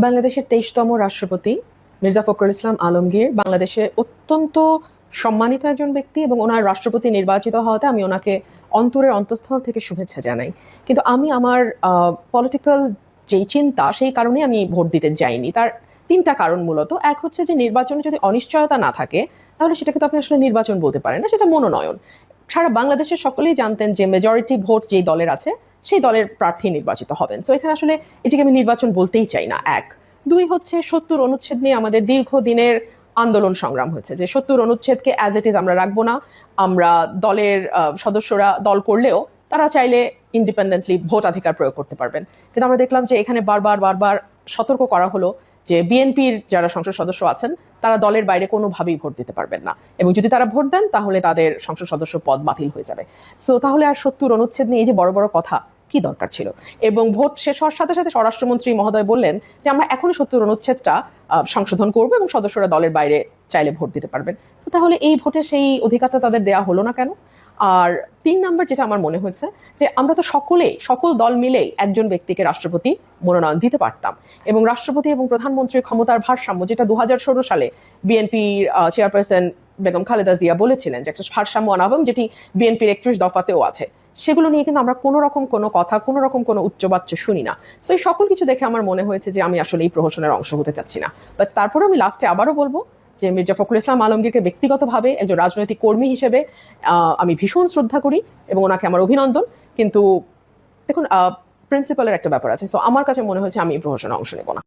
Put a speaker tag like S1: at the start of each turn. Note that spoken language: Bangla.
S1: বাংলাদেশের 23তম রাষ্ট্রপতি মির্জা ফখরুল ইসলাম আলমগীর বাংলাদেশে অত্যন্ত সম্মানিত একজন ব্যক্তি এবং ওনার রাষ্ট্রপতি নির্বাচিত হওয়াতে আমি ওনাকে অন্তরের অন্তঃস্থল থেকে শুভেচ্ছা জানাই। কিন্তু আমি আমার পলিটিক্যাল যেই চিন্তা সেই কারণে আমি ভোট দিতে যাইনি। তার তিনটা কারণ মূলত। এক হচ্ছে যে নির্বাচনে যদি অনিশ্চয়তা না থাকে তাহলে সেটাকে তো আপনি আসলে নির্বাচন বলতে পারেন না, সেটা মনোনয়ন। সারা বাংলাদেশের সকলেই জানতেন যে মেজরিটি ভোট যেই দলের আছে সেই দলের প্রার্থী নির্বাচিত হবেন। সো এখানে আসলে এটিকে আমি নির্বাচন বলতেই চাই না। এক, দুই হচ্ছে ৭০ অনুচ্ছেদ নিয়ে আমাদের দীর্ঘদিনের আন্দোলন সংগ্রাম হয়েছে যে ৭০ অনুচ্ছেদকে অ্যাজ ইট ইজ আমরা রাখবো না। আমরা দলের সদস্যরা দল করলেও তারা চাইলে ইন্ডিপেন্ডেন্টলি ভোটাধিকার প্রয়োগ করতে পারবেন। কিন্তু আমরা দেখলাম যে এখানে বারবার বারবার সতর্ক করা হলো যে বিএনপির যারা সংসদ সদস্য আছেন তারা দলের বাইরে কোনোভাবেই ভোট দিতে পারবেন না, এবং যদি তারা ভোট দেন তাহলে তাদের সংসদ সদস্য পদ বাতিল হয়ে যাবে। সো তাহলে আর ৭০ অনুচ্ছেদ নিয়ে এই যে বড় বড় কথা কি দরকার ছিল? এবং ভোট শেষ হওয়ার সাথে সাথে স্বরাষ্ট্রমন্ত্রী মহোদয় বললেন যে আমরা এখনই ৭০ অনুচ্ছেদটা সংশোধন করবো এবং সদস্যরা দলের বাইরে চাইলে ভোট দিতে পারবেন। তো তাহলে এই ভোটে সেই অধিকারটা তাদের দেওয়া হলো না কেন? আর ৩ নাম্বার যেটা আমার মনে হয়েছে যে আমরা তো সকল দল মিলেই একজন ব্যক্তিকে রাষ্ট্রপতি মনোনয়ন দিতে পারতাম, এবং রাষ্ট্রপতি এবং প্রধানমন্ত্রীর ক্ষমতার ভারসাম্য যেটা ২০১৬ সালে বিএনপির চেয়ারপারসন বেগম খালেদা জিয়া বলেছিলেন যে একটা ভারসাম্য আনাবো, যেটি বিএনপির ৩১ দফাতেও আছে, সেগুলো নিয়ে কিন্তু আমরা কোনো রকম কোনো কথা, কোনো রকম কোনো উচ্চবাচ্য শুনি না। সো এই সকল কিছু দেখে আমার মনে হয়েছে যে আমি আসলে এই প্রহসনের অংশ হতে চাচ্ছি না। বাট তারপরে আমি লাস্টে আবারও বলবো যে মির্জা ফখরুল ইসলাম আলমগীরকে ব্যক্তিগতভাবে একজন রাজনৈতিক কর্মী হিসেবে আমি ভীষণ শ্রদ্ধা করি এবং ওনাকে আমার অভিনন্দন। কিন্তু দেখুন, প্রিন্সিপালের একটা ব্যাপার আছে। সো আমার কাছে মনে হয়েছে আমি এই প্রহসনে অংশ নেব না।